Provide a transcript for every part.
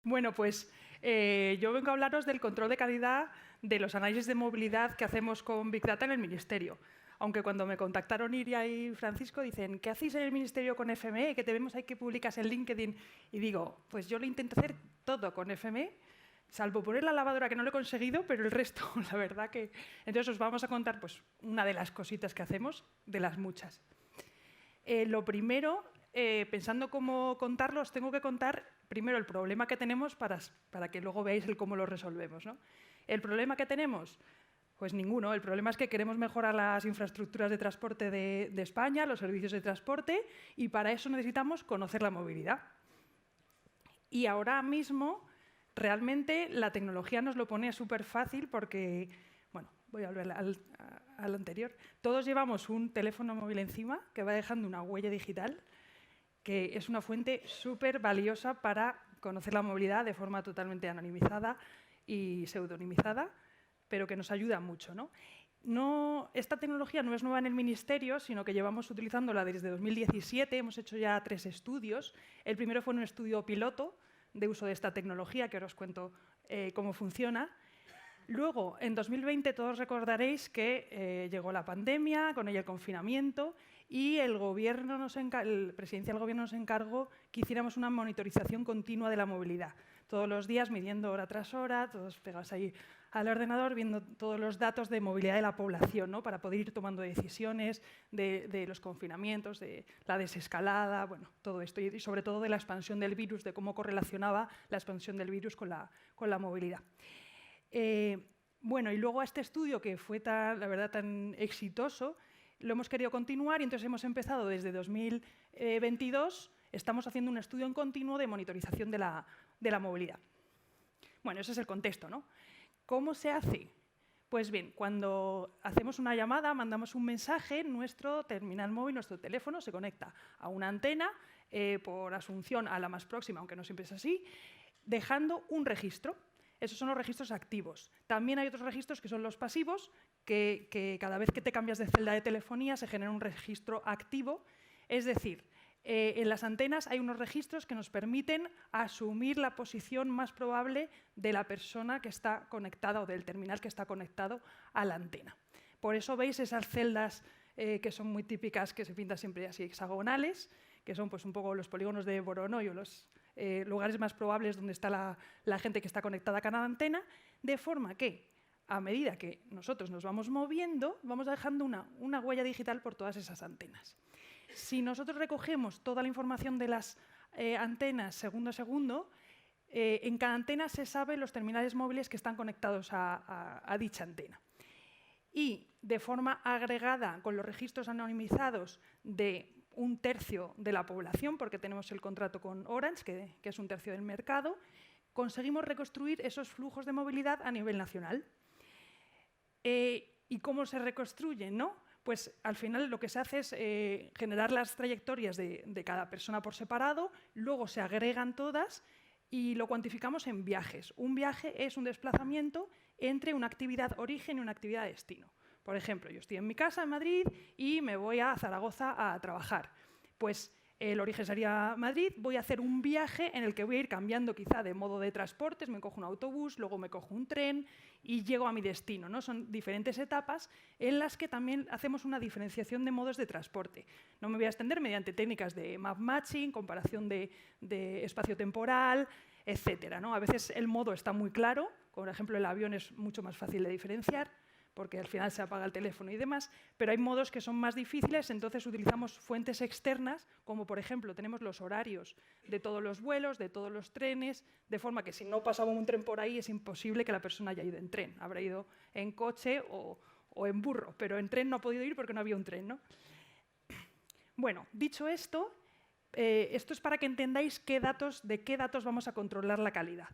Bueno, pues yo vengo a hablaros del control de calidad de los análisis de movilidad que hacemos con Big Data en el Ministerio. Aunque cuando me contactaron Iria y Francisco dicen, ¿qué hacéis en el Ministerio con FME? Que te vemos ahí que publicas en LinkedIn. Y digo, pues yo lo intento hacer todo con FME, salvo poner la lavadora que no lo he conseguido, pero el resto, la verdad que... Entonces os vamos a contar pues, una de las cositas que hacemos, de las muchas. Lo primero, pensando cómo contarlo, os tengo que contar primero el problema que tenemos para que luego veáis el cómo lo resolvemos, ¿no? El problema que tenemos, pues ninguno. El problema es que queremos mejorar las infraestructuras de transporte de España, los servicios de transporte, y para eso necesitamos conocer la movilidad. Y ahora mismo, realmente, la tecnología nos lo pone súper fácil porque, bueno, voy a volver al anterior. Todos llevamos un teléfono móvil encima que va dejando una huella digital, que es una fuente súper valiosa para conocer la movilidad de forma totalmente anonimizada y pseudonimizada, pero que nos ayuda mucho, ¿no? Esta tecnología no es nueva en el Ministerio, sino que llevamos utilizándola desde 2017. Hemos hecho ya 3 estudios. El primero fue un estudio piloto de uso de esta tecnología, que ahora os cuento cómo funciona. Luego, en 2020, todos recordaréis que llegó la pandemia, con ella el confinamiento, y el Presidencia del Gobierno nos encargó que hiciéramos una monitorización continua de la movilidad. Todos los días, midiendo hora tras hora, todos pegados ahí al ordenador, viendo todos los datos de movilidad de la población, ¿no? Para poder ir tomando decisiones de los confinamientos, de la desescalada, bueno, todo esto. Y sobre todo de la expansión del virus, de cómo correlacionaba la expansión del virus con la movilidad. Bueno, y luego a este estudio, que fue la verdad tan exitoso, lo hemos querido continuar y entonces hemos empezado desde 2022, estamos haciendo un estudio en continuo de monitorización de la movilidad. Bueno, ese es el contexto, ¿no? ¿Cómo se hace? Pues bien, cuando hacemos una llamada, mandamos un mensaje, nuestro terminal móvil, nuestro teléfono, se conecta a una antena, por asunción a la más próxima, aunque no siempre es así, dejando un registro. Esos son los registros activos. También hay otros registros que son los pasivos, que cada vez que te cambias de celda de telefonía se genera un registro activo. Es decir, en las antenas hay unos registros que nos permiten asumir la posición más probable de la persona que está conectada o del terminal que está conectado a la antena. Por eso veis esas celdas que son muy típicas, que se pintan siempre así hexagonales, que son pues, un poco los polígonos de Voronoi o los lugares más probables donde está la gente que está conectada a cada antena, de forma que, a medida que nosotros nos vamos moviendo, vamos dejando una huella digital por todas esas antenas. Si nosotros recogemos toda la información de las antenas segundo a segundo, en cada antena se sabe los terminales móviles que están conectados a dicha antena. Y de forma agregada, con los registros anonimizados de 1/3 de la población, porque tenemos el contrato con Orange, que es 1/3 del mercado, conseguimos reconstruir esos flujos de movilidad a nivel nacional. ¿Y cómo se reconstruyen, no? Pues al final lo que se hace es generar las trayectorias de cada persona por separado, luego se agregan todas y lo cuantificamos en viajes. Un viaje es un desplazamiento entre una actividad origen y una actividad destino. Por ejemplo, yo estoy en mi casa en Madrid y me voy a Zaragoza a trabajar. Pues el origen sería Madrid, voy a hacer un viaje en el que voy a ir cambiando quizá de modo de transportes, me cojo un autobús, luego me cojo un tren y llego a mi destino, ¿no? Son diferentes etapas en las que también hacemos una diferenciación de modos de transporte. No me voy a extender mediante técnicas de map matching, comparación de espacio temporal, etcétera, ¿no? A veces el modo está muy claro, por ejemplo el avión es mucho más fácil de diferenciar, porque al final se apaga el teléfono y demás, pero hay modos que son más difíciles, entonces utilizamos fuentes externas, como por ejemplo tenemos los horarios de todos los vuelos, de todos los trenes, de forma que si no pasaba un tren por ahí es imposible que la persona haya ido en tren, habrá ido en coche o en burro, pero en tren no ha podido ir porque no había un tren, ¿no? Bueno, dicho esto, esto es para que entendáis de qué datos vamos a controlar la calidad.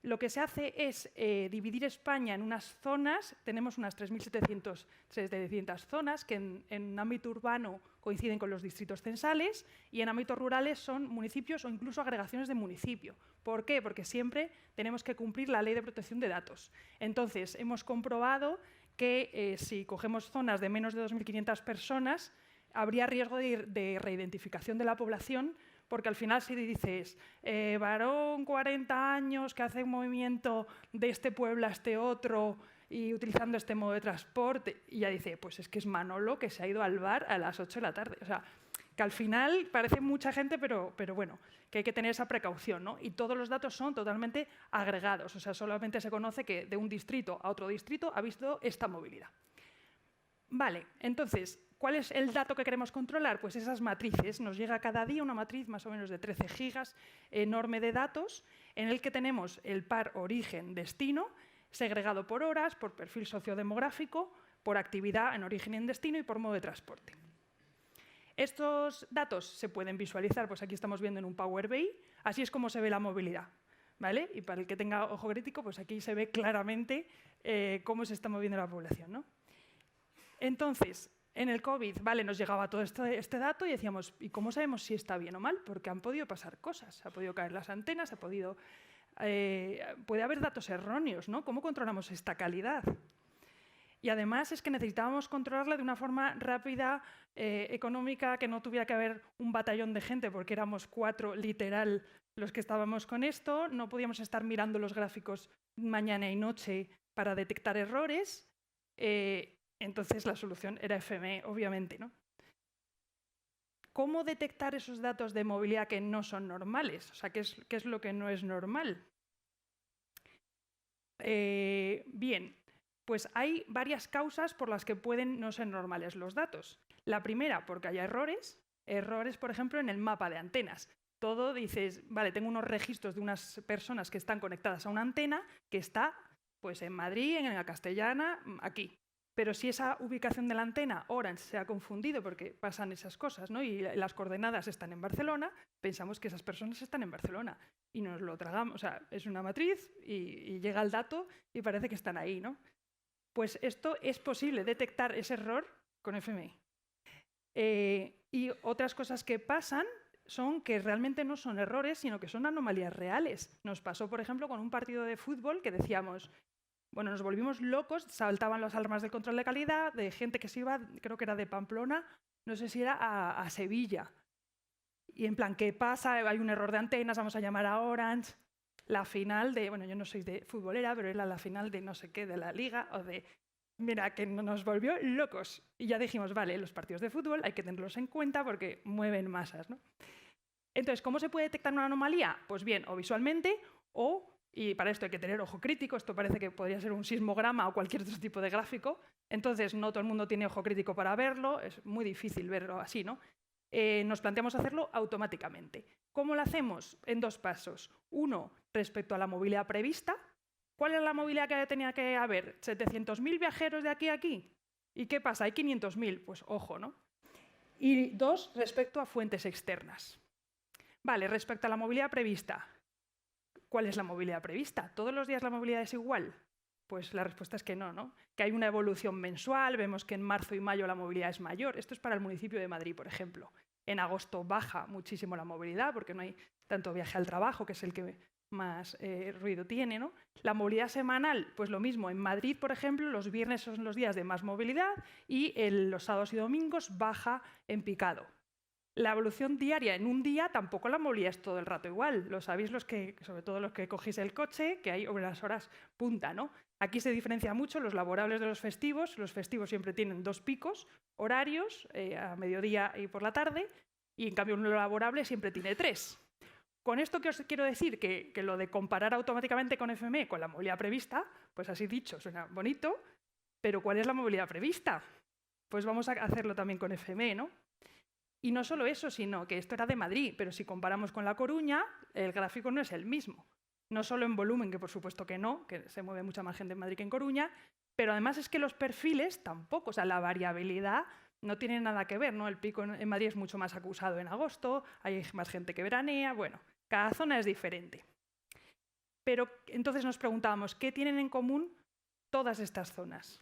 Lo que se hace es dividir España en unas zonas, tenemos unas 3.700 zonas que en ámbito urbano coinciden con los distritos censales y en ámbitos rurales son municipios o incluso agregaciones de municipio. ¿Por qué? Porque siempre tenemos que cumplir la Ley de Protección de Datos. Entonces, hemos comprobado que si cogemos zonas de menos de 2.500 personas, habría riesgo de reidentificación de la población Porque al final si dices, varón 40 años que hace un movimiento de este pueblo a este otro y utilizando este modo de transporte, y ya dice, pues es que es Manolo que se ha ido al bar a las 8 de la tarde. O sea, que al final parece mucha gente, pero bueno, que hay que tener esa precaución, ¿no? Y todos los datos son totalmente agregados, o sea, solamente se conoce que de un distrito a otro distrito ha visto esta movilidad. Vale, entonces, ¿cuál es el dato que queremos controlar? Pues esas matrices. Nos llega cada día una matriz más o menos de 13 gigas enorme de datos en el que tenemos el par origen-destino segregado por horas, por perfil sociodemográfico, por actividad en origen y en destino y por modo de transporte. Estos datos se pueden visualizar, pues aquí estamos viendo en un Power BI, así es como se ve la movilidad, ¿vale? Y para el que tenga ojo crítico, pues aquí se ve claramente cómo se está moviendo la población, ¿no? Entonces, en el COVID, vale, nos llegaba todo este dato y decíamos, ¿y cómo sabemos si está bien o mal? Porque han podido pasar cosas, ha podido caer las antenas, puede haber datos erróneos, ¿no? ¿Cómo controlamos esta calidad? Y además es que necesitábamos controlarla de una forma rápida, económica, que no tuviera que haber un batallón de gente, porque éramos 4 literal los que estábamos con esto, no podíamos estar mirando los gráficos mañana y noche para detectar errores. Entonces la solución era FME, obviamente, ¿no? ¿Cómo detectar esos datos de movilidad que no son normales? O sea, ¿qué es lo que no es normal? Bien, pues hay varias causas por las que pueden no ser normales los datos. La primera, porque haya errores, por ejemplo, en el mapa de antenas. Todo dices, vale, tengo unos registros de unas personas que están conectadas a una antena que está pues, en Madrid, en la Castellana, aquí. Pero si esa ubicación de la antena, Orange, se ha confundido porque pasan esas cosas, ¿no? Y las coordenadas están en Barcelona, pensamos que esas personas están en Barcelona y nos lo tragamos. O sea, es una matriz y llega el dato y parece que están ahí, ¿no? Pues esto es posible detectar ese error con FMI. Y otras cosas que pasan son que realmente no son errores, sino que son anomalías reales. Nos pasó, por ejemplo, con un partido de fútbol que decíamos, bueno, nos volvimos locos, saltaban las alarmas del control de calidad, de gente que se iba, creo que era de Pamplona, no sé si era a Sevilla. Y en plan, ¿qué pasa? Hay un error de antenas, vamos a llamar a Orange. La final de, bueno, yo no soy de futbolera, pero era la final de no sé qué, de la Liga, o de, mira, que nos volvió locos. Y ya dijimos, vale, los partidos de fútbol hay que tenerlos en cuenta porque mueven masas, ¿no? Entonces, ¿cómo se puede detectar una anomalía? Pues bien, o visualmente, y para esto hay que tener ojo crítico, esto parece que podría ser un sismograma o cualquier otro tipo de gráfico, entonces no todo el mundo tiene ojo crítico para verlo, es muy difícil verlo así, ¿no? Nos planteamos hacerlo automáticamente. ¿Cómo lo hacemos? En 2 pasos. Uno, respecto a la movilidad prevista. ¿Cuál era la movilidad que tenía que haber? ¿700.000 viajeros de aquí a aquí? ¿Y qué pasa? Hay 500.000. Pues ojo, ¿no? Y 2, respecto a fuentes externas. Vale, respecto a la movilidad prevista. ¿Cuál es la movilidad prevista? ¿Todos los días la movilidad es igual? Pues la respuesta es que no, ¿no? Que hay una evolución mensual, vemos que en marzo y mayo la movilidad es mayor. Esto es para el municipio de Madrid, por ejemplo. En agosto baja muchísimo la movilidad porque no hay tanto viaje al trabajo, que es el que más ruido tiene, ¿no? La movilidad semanal, pues lo mismo. En Madrid, por ejemplo, los viernes son los días de más movilidad y los sábados y domingos baja en picado. La evolución diaria en un día tampoco la movilidad es todo el rato igual. Lo sabéis sobre todo los que cogéis el coche, que hay las horas punta, ¿no? Aquí se diferencia mucho los laborables de los festivos. Los festivos siempre tienen 2 picos horarios, a mediodía y por la tarde, y en cambio un laborable siempre tiene 3. Con esto que os quiero decir, que lo de comparar automáticamente con FME, con la movilidad prevista, pues así dicho, suena bonito, pero ¿cuál es la movilidad prevista? Pues vamos a hacerlo también con FME, ¿no? Y no solo eso, sino que esto era de Madrid, pero si comparamos con La Coruña, el gráfico no es el mismo. No solo en volumen, que por supuesto que no, que se mueve mucha más gente en Madrid que en Coruña, pero además es que los perfiles tampoco, o sea, la variabilidad no tiene nada que ver, ¿no? El pico en Madrid es mucho más acusado en agosto, hay más gente que veranea, bueno, cada zona es diferente. Pero entonces nos preguntábamos, ¿qué tienen en común todas estas zonas?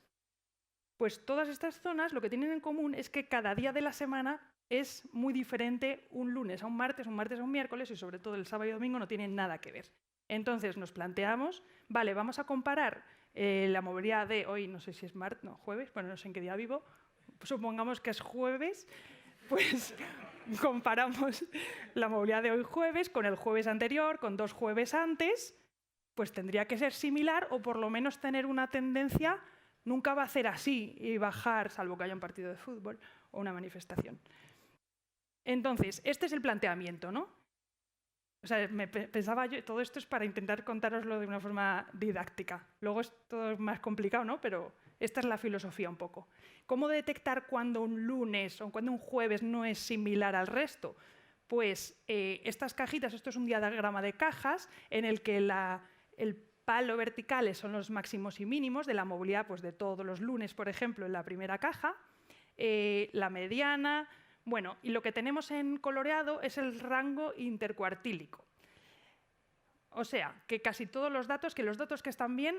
Pues todas estas zonas lo que tienen en común es que cada día de la semana es muy diferente un lunes a un martes a un miércoles y sobre todo el sábado y domingo no tienen nada que ver. Entonces nos planteamos, vale, vamos a comparar la movilidad de hoy, no sé si es martes, no, jueves, bueno, no sé en qué día vivo, supongamos que es jueves, pues comparamos la movilidad de hoy jueves con el jueves anterior, con 2 jueves antes, pues tendría que ser similar o por lo menos tener una tendencia. Nunca va a hacer así y bajar, salvo que haya un partido de fútbol o una manifestación. Entonces, este es el planteamiento, ¿no? O sea, pensaba yo, todo esto es para intentar contároslo de una forma didáctica. Luego es todo más complicado, ¿no? Pero esta es la filosofía un poco. ¿Cómo detectar cuando un lunes o cuando un jueves no es similar al resto? Pues estas cajitas, esto es un diagrama de cajas en el que el palo verticales son los máximos y mínimos de la movilidad pues, de todos los lunes, por ejemplo, en la primera caja, la mediana. Bueno, y lo que tenemos en coloreado es el rango intercuartílico. O sea, que casi todos los datos, que están bien...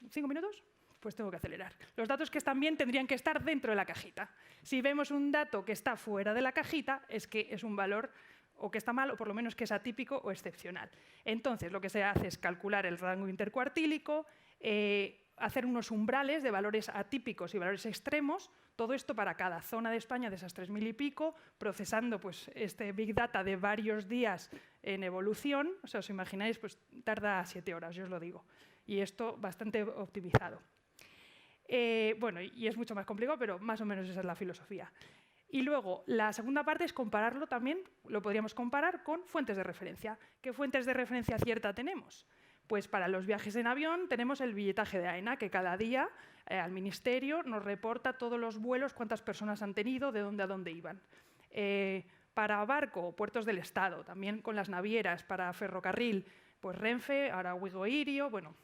¿5 minutos? Pues tengo que acelerar. Los datos que están bien tendrían que estar dentro de la cajita. Si vemos un dato que está fuera de la cajita, es que es un valor o que está mal, o por lo menos que es atípico o excepcional. Entonces, lo que se hace es calcular el rango intercuartílico, hacer unos umbrales de valores atípicos y valores extremos, todo esto para cada zona de España de esas 3.000 y pico, procesando pues, este Big Data de varios días en evolución. O sea, os imagináis, pues tarda 7 horas, yo os lo digo. Y esto bastante optimizado. Bueno, y es mucho más complicado, pero más o menos esa es la filosofía. Y luego, la segunda parte es compararlo también, lo podríamos comparar con fuentes de referencia. ¿Qué fuentes de referencia cierta tenemos? Pues para los viajes en avión tenemos el billetaje de AENA, que cada día al Ministerio nos reporta todos los vuelos, cuántas personas han tenido, de dónde a dónde iban. Para barco, puertos del Estado, también con las navieras, para ferrocarril, pues Renfe, ahora Wigo Irio, bueno,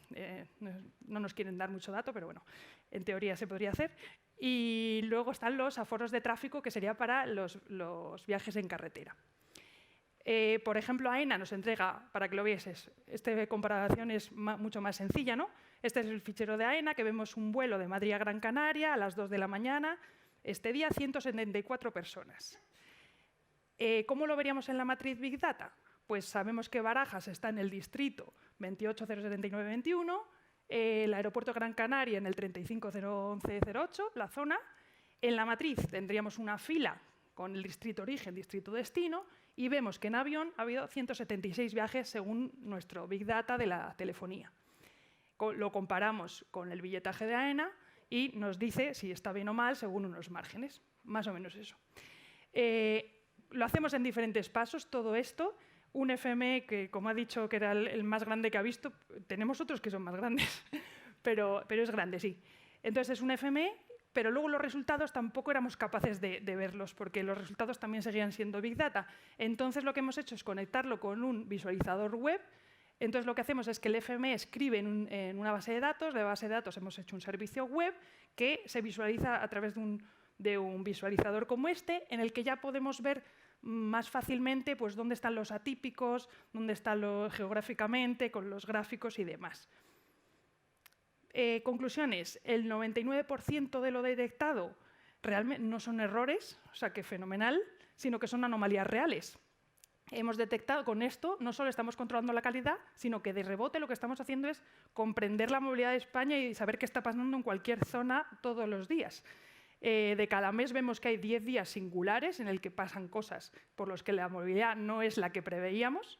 no nos quieren dar mucho dato, pero bueno, en teoría se podría hacer. Y luego están los aforos de tráfico, que sería para los viajes en carretera. Por ejemplo, AENA nos entrega, para que lo veáis, esta comparación es mucho más sencilla, ¿no? Este es el fichero de AENA, que vemos un vuelo de Madrid a Gran Canaria a las 2 de la mañana, este día 174 personas. ¿Cómo lo veríamos en la matriz Big Data? Pues sabemos que Barajas está en el distrito 2807921, el aeropuerto Gran Canaria en el 35011008, la zona. En la matriz tendríamos una fila con el distrito origen, distrito destino, y vemos que en avión ha habido 176 viajes según nuestro Big Data de la telefonía. Lo comparamos con el billetaje de AENA y nos dice si está bien o mal según unos márgenes, más o menos eso. Lo hacemos en diferentes pasos, todo esto. Un FME que, como ha dicho, que era el más grande que ha visto, tenemos otros que son más grandes, pero es grande, sí. Entonces es un FME, pero luego los resultados tampoco éramos capaces de verlos, porque los resultados también seguían siendo Big Data. Entonces lo que hemos hecho es conectarlo con un visualizador web. Entonces lo que hacemos es que el FME escribe en una base de datos, hemos hecho un servicio web que se visualiza a través de un visualizador como este, en el que ya podemos ver más fácilmente pues, dónde están los atípicos, dónde están geográficamente, con los gráficos y demás. Conclusiones, el 99% de lo detectado realmente no son errores, o sea que fenomenal, sino que son anomalías reales. Hemos detectado con esto, no solo estamos controlando la calidad, sino que de rebote lo que estamos haciendo es comprender la movilidad de España y saber qué está pasando en cualquier zona todos los días. De cada mes vemos que hay 10 días singulares en el que pasan cosas por los que la movilidad no es la que preveíamos.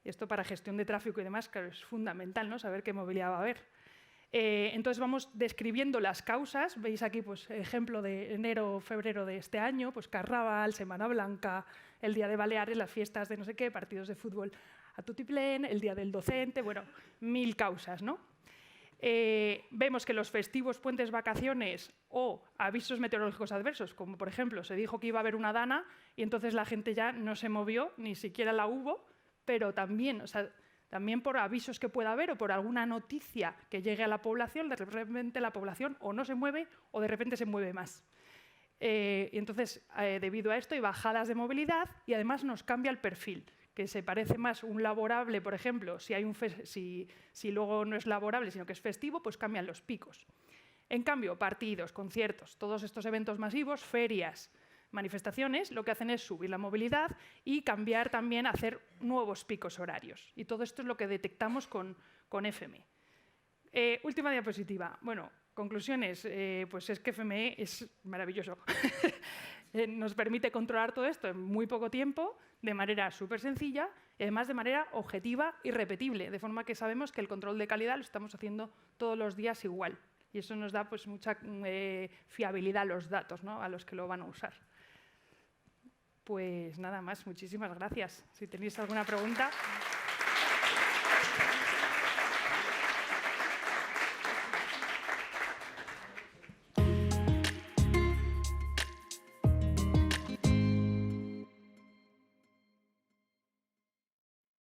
Esto para gestión de tráfico y demás, claro, es fundamental, ¿no? Saber qué movilidad va a haber. Entonces vamos describiendo las causas. Veis aquí pues, ejemplo de enero o febrero de este año, pues Carnaval, Semana Blanca, el Día de Baleares, las fiestas de no sé qué, partidos de fútbol a tutiplén, el Día del Docente, bueno, 1000 causas, ¿no? Vemos que los festivos, puentes, vacaciones o avisos meteorológicos adversos, como por ejemplo se dijo que iba a haber una dana y entonces la gente ya no se movió, ni siquiera la hubo, pero también, o sea, también por avisos que pueda haber o por alguna noticia que llegue a la población, de repente la población o no se mueve o de repente se mueve más. Y entonces, debido a esto, hay bajadas de movilidad y además nos cambia el perfil, que se parece más un laborable, por ejemplo, si luego no es laborable, sino que es festivo, pues cambian los picos. En cambio, partidos, conciertos, todos estos eventos masivos, ferias, manifestaciones, lo que hacen es subir la movilidad y cambiar también, hacer nuevos picos horarios. Y todo esto es lo que detectamos con FME. Última diapositiva. Bueno, conclusiones, pues es que FME es maravilloso. nos permite controlar todo esto en muy poco tiempo, de manera súper sencilla y además de manera objetiva y repetible, de forma que sabemos que el control de calidad lo estamos haciendo todos los días igual. Y eso nos da pues, mucha fiabilidad a los datos, ¿no? A los que lo van a usar. Pues nada más, muchísimas gracias. Si tenéis alguna pregunta.